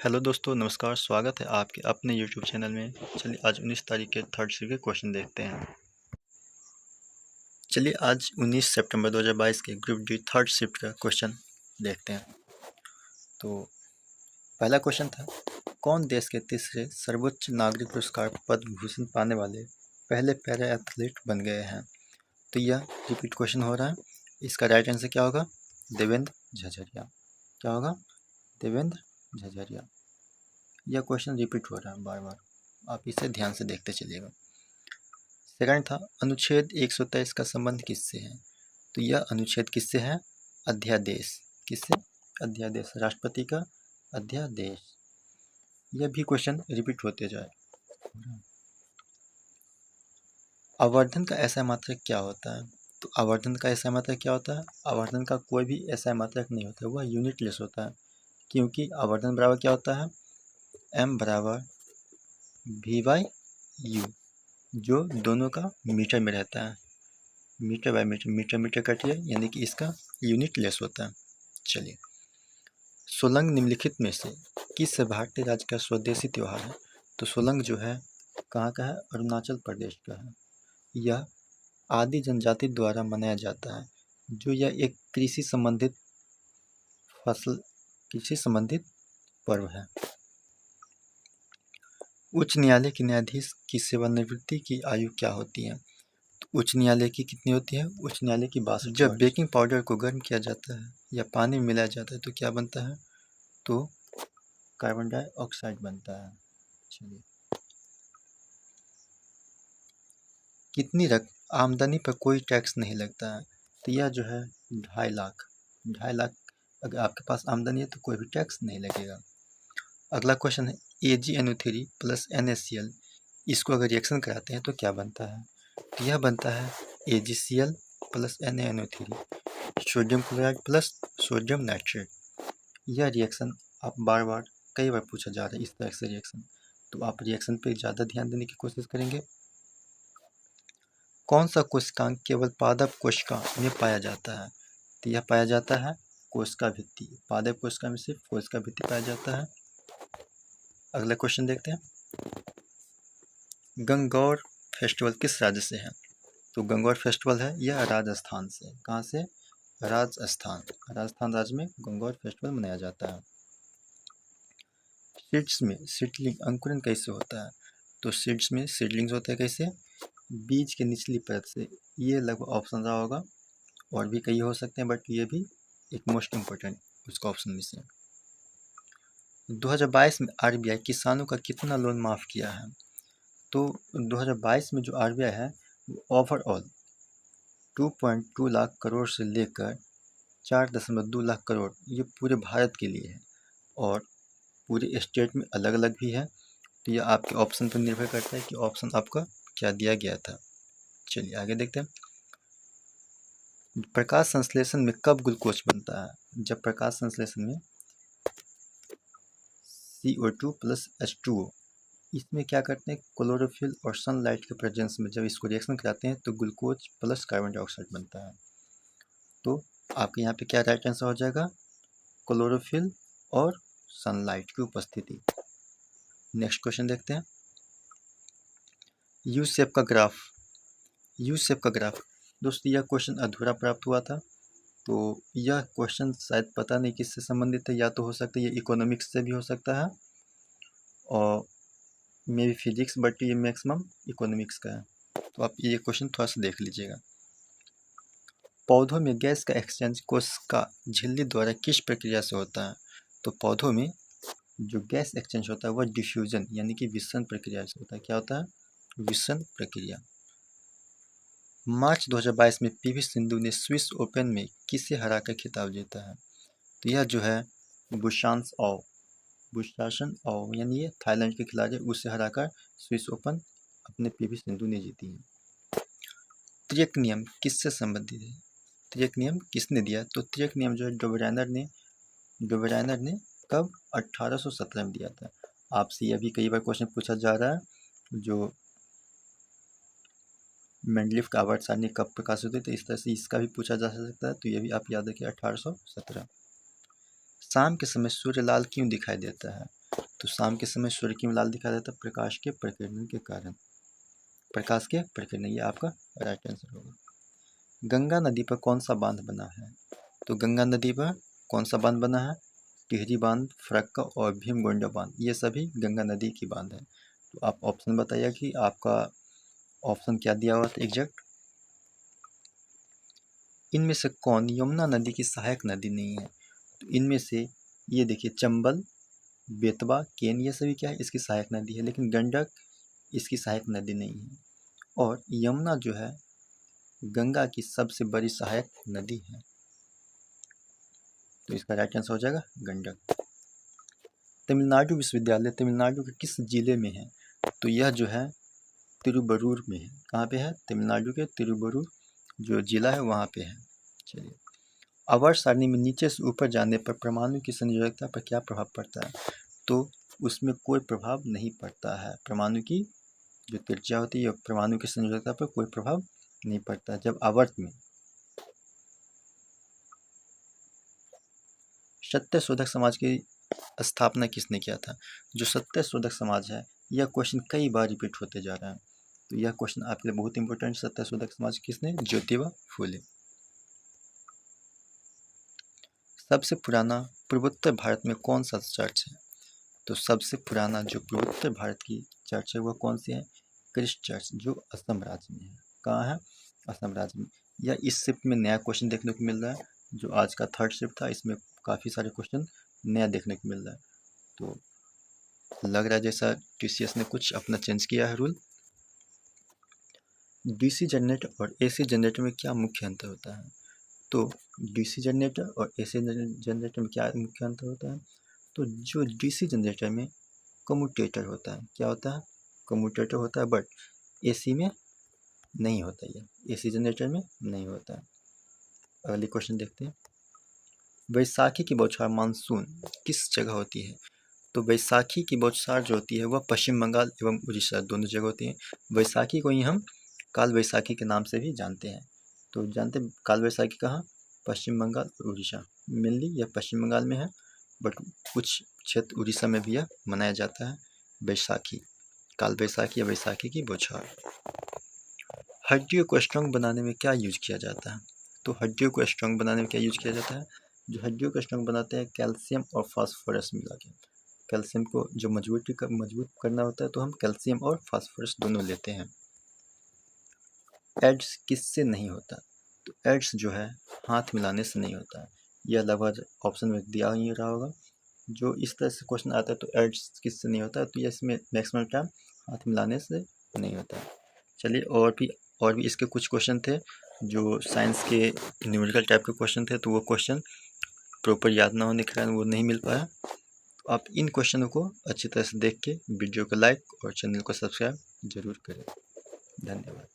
Hello दोस्तों, नमस्कार। स्वागत है आपके अपने यूट्यूब चैनल में। चलिए आज 19 तारीख के थर्ड शिफ्ट के क्वेश्चन देखते हैं। चलिए आज 19 सितंबर 2022 के ग्रुप डी थर्ड शिफ्ट का क्वेश्चन देखते हैं। तो पहला क्वेश्चन था, कौन देश के तीसरे सर्वोच्च नागरिक पुरस्कार पद्म भूषण पाने वाले पहले पैरा एथलीट बन गए हैं? तो यह रिपीट क्वेश्चन हो रहा है। इसका राइट आंसर क्या होगा? देवेंद्र झझरिया। क्या होगा? देवेंद्र झझरिया। यह क्वेश्चन रिपीट हो रहा है बार बार, आप इसे ध्यान से देखते चलिएगा। सेकंड था, अनुच्छेद 123 का संबंध किससे है? तो यह अनुच्छेद किससे है? अध्यादेश। किससे? अध्यादेश, राष्ट्रपति का अध्यादेश। यह भी क्वेश्चन रिपीट होते जाए। आवर्धन का ऐसा मात्रक क्या होता है? तो आवर्धन का ऐसा मात्रक क्या होता है? आवर्धन का कोई भी ऐसा मात्रक नहीं होता, वह यूनिटलेस होता है, क्योंकि आवर्धन बराबर क्या होता है? m बराबर v/u, जो दोनों का मीटर में रहता है। Metre by metre, metre metre कटिए, यानी कि इसका यूनिट लेस होता है। चलिए, सोलंग निम्नलिखित में से किस भारतीय राज्य का स्वदेशी त्यौहार है? तो सोलंग जो है कहाँ का है? अरुणाचल प्रदेश का है। यह आदि जनजाति द्वारा मनाया जाता है, जो यह एक कृषि संबंधित पर्व है। उच्च न्यायालय के न्यायाधीश की सेवानिवृत्ति की आयु क्या होती है? उच्च न्यायालय की कितनी होती है? उच्च न्यायालय की 62 वर्ष। जब बेकिंग पाउडर को गर्म किया जाता है या पानी में मिलाया जाता है तो क्या बनता है? तो कार्बन डाइऑक्साइड बनता है। चलिए, कितनी आमदनी पर कोई टैक्स नहीं लगता है? तो यह जो है 2.5 लाख। 2.5 लाख अगर आपके पास आमदनी है तो कोई भी टैक्स नहीं लगेगा। अगला क्वेश्चन है, AgNO3 प्लस NaCl, इसको अगर रिएक्शन कराते हैं तो क्या बनता है? तो यह बनता है AgCl plus NaNO3, sodium chloride plus sodium nitrate. यह रिएक्शन आप बार बार कई बार पूछा जा रहा है, इस तरह से रिएक्शन, तो आप रिएक्शन पे ज़्यादा ध्यान देने की कोशिश करेंगे। कौन सा कोशिकांग केवल पादप कोशिका में पाया जाता है? तो यह पाया जाता है कोशिका भित्ति। पादप कोशिका में सिर्फ कोशिका भित्ति पाया जाता है। अगला क्वेश्चन देखते हैं, गंगौर फेस्टिवल किस राज्य से है? तो गंगौर फेस्टिवल है यह राजस्थान से। कहाँ से? राजस्थान राज्य में गंगौर फेस्टिवल मनाया जाता है। सीड्स में सीडलिंग अंकुरण कैसे होता है? तो सीड्स में सीडलिंग्स होता है कैसे? बीज के निचली परत से। ये लगभग ऑप्शन रहा होगा, और भी कई हो सकते हैं, बट ये भी एक मोस्ट इम्पोर्टेंट उसका ऑप्शन में से। 2022 में RBI किसानों का कितना लोन माफ़ किया है? तो 2022 में जो RBI है वो ओवरऑल 2.2 लाख करोड़ से लेकर 4.2 लाख करोड़, ये पूरे भारत के लिए है, और पूरे स्टेट में अलग अलग भी है। तो ये आपके ऑप्शन पर निर्भर करता है कि ऑप्शन आपका क्या दिया गया था। चलिए आगे देखते हैं, प्रकाश संश्लेषण में कब ग्लूकोज बनता है? जब प्रकाश संश्लेषण में CO2 प्लस H2O, इसमें क्या करते हैं, क्लोरोफिल और सनलाइट के प्रेजेंस में जब इसको रिएक्शन कराते हैं तो ग्लूकोज प्लस कार्बन डाइऑक्साइड बनता है। तो आपके यहाँ पे क्या राइट आंसर हो जाएगा? क्लोरोफिल और सनलाइट की उपस्थिति। नेक्स्ट क्वेश्चन देखते हैं, यू शेप का ग्राफ। यू शेप का ग्राफ दोस्तों, यह क्वेश्चन अधूरा प्राप्त हुआ था, तो यह क्वेश्चन शायद पता नहीं किससे संबंधित है। या तो हो सकता है ये इकोनॉमिक्स से भी हो सकता है, और मे बी फिजिक्स, बट ये मैक्सिमम इकोनॉमिक्स का है। तो आप ये क्वेश्चन थोड़ा सा देख लीजिएगा। पौधों में गैस का एक्सचेंज कोशिका झिल्ली द्वारा किस प्रक्रिया से होता है? तो पौधों में जो गैस एक्सचेंज होता है वह डिफ्यूजन यानी कि विसन प्रक्रिया से होता है। क्या होता है? विसन प्रक्रिया। मार्च 2022 में PV सिंधु ने स्विस ओपन में किसे हराकर खिताब जीता है? तो यह जो है बुशासन आओ यानी ये थाईलैंड के खिलाड़ी, उसे हराकर स्विस ओपन अपने PV सिंधु ने जीती है। त्रिक नियम किससे संबंधित है? त्रिक नियम किसने दिया? तो त्रिक नियम जो है डोबराइनर ने कब? 1817 में दिया था। आपसे यह भी कई बार क्वेश्चन पूछा जा रहा है, जो मेंडलीफ का आवर्त सारणी कब प्रकाशित हुई, तो इस तरह से इसका भी पूछा जा सकता है, तो ये भी आप याद रखिए 1817। शाम के समय सूर्य लाल क्यों दिखाई देता है? तो शाम के समय सूर्य क्यों लाल दिखाई देता है? प्रकाश के प्रकीर्णन के कारण, प्रकाश के प्रकीर्णन, ये आपका राइट आंसर होगा। गंगा नदी पर कौन सा बांध बना है? तो गंगा नदी पर कौन सा बांध बना है? टिहरी बांध, फरक्का और भीमगोंडा बांध, ये सभी गंगा नदी की बांध है। तो आप ऑप्शन बताइए कि आपका ऑप्शन क्या दिया हुआ था एग्जैक्ट। इनमें से कौन यमुना नदी की सहायक नदी नहीं है? तो इनमें से ये देखिए, चंबल, बेतवा, केन, ये सभी क्या है? इसकी सहायक नदी है, लेकिन गंडक इसकी सहायक नदी नहीं है। और यमुना जो है गंगा की सबसे बड़ी सहायक नदी है, तो इसका राइट आंसर हो जाएगा गंडक। तमिलनाडु विश्वविद्यालय तमिलनाडु के किस जिले में है? तो यह जो है तिरुवरूर में है। कहाँ पे है? तमिलनाडु के तिरुवरूर जो जिला है वहाँ पे है। चलिए, आवर्त सारणी में नीचे से ऊपर जाने पर परमाणु की संयोजकता पर क्या प्रभाव पड़ता है? तो उसमें कोई प्रभाव नहीं पड़ता है। परमाणु की जो त्रिज्या होती है, परमाणु की संयोजकता पर कोई प्रभाव नहीं पड़ता। जब आवर्त में सत्यशोधक समाज की स्थापना किसने किया था? जो सत्यशोधक समाज है, यह क्वेश्चन कई बार रिपीट होते जा रहा है, तो यह क्वेश्चन आपके लिए बहुत इंपॉर्टेंट। सत्यशोधक समाज किसने? ज्योतिबा फूले। सबसे पुराना पूर्वोत्तर भारत में कौन सा चर्च है? तो सबसे पुराना जो पूर्वोत्तर भारत की चर्च है वह कौन सी है? क्रिस्ट चर्च, जो असम राज्य में है। कहाँ है? असम राज्य में। यह इस शिफ्ट में नया क्वेश्चन देखने को मिल रहा है, जो आज का थर्ड शिफ्ट था, इसमें काफ़ी सारे क्वेश्चन नया देखने को मिल रहा है। तो लग रहा है जैसा TCS ने कुछ अपना चेंज किया है रूल। DC जनरेटर और AC जनरेटर में क्या मुख्य अंतर होता है? तो DC जनरेटर और AC जनरेटर में क्या मुख्य अंतर होता है? तो जो DC जनरेटर में कम्यूटेटर होता है, क्या होता है? कम्यूटेटर होता है, बट AC में नहीं होता है। AC जनरेटर में नहीं होता है। अगली क्वेश्चन देखते हैं। बैसाखी की बौछार मानसून किस जगह होती है? तो बैसाखी की बौछार जो होती है वह पश्चिम बंगाल एवं उड़ीसा दोनों जगह होती है। बैसाखी को ही हम काल बैसाखी के नाम से भी जानते हैं। तो जानते हैं काल बैसाखी कहाँ? पश्चिम बंगाल और उड़ीसा। मेनली यह पश्चिम बंगाल में है, बट कुछ क्षेत्र उड़ीसा में भी यह मनाया जाता है बैसाखी, काल बैसाखी या बैसाखी की बौछार। हड्डियों को स्ट्रॉन्ग बनाने में क्या यूज किया जाता है? तो हड्डियों को स्ट्रॉन्ग बनाने में क्या यूज किया जाता है? जो हड्डियों को स्ट्रॉन्ग बनाते हैं कैल्शियम और फास्फोरस मिला के। कैल्शियम को जो मजबूत करना होता है तो हम कैल्शियम और फास्फोरस दोनों लेते हैं। एड्स किससे नहीं होता? तो एड्स जो है हाथ मिलाने से नहीं होता है। यह लगभग ऑप्शन में दिया ही रहा होगा। जो इस तरह से क्वेश्चन आता है तो एड्स किससे नहीं होता है, तो यह इसमें मैक्सिमम टाइम हाथ मिलाने से नहीं होता है। चलिए, और भी इसके कुछ क्वेश्चन थे जो साइंस के न्यूमेरिकल टाइप के क्वेश्चन थे, तो वो क्वेश्चन प्रॉपर याद ना होने के कारण वो नहीं मिल पाया। आप इन क्वेश्चनों को अच्छी तरह से देख के वीडियो को लाइक और चैनल को सब्सक्राइब जरूर करें। धन्यवाद।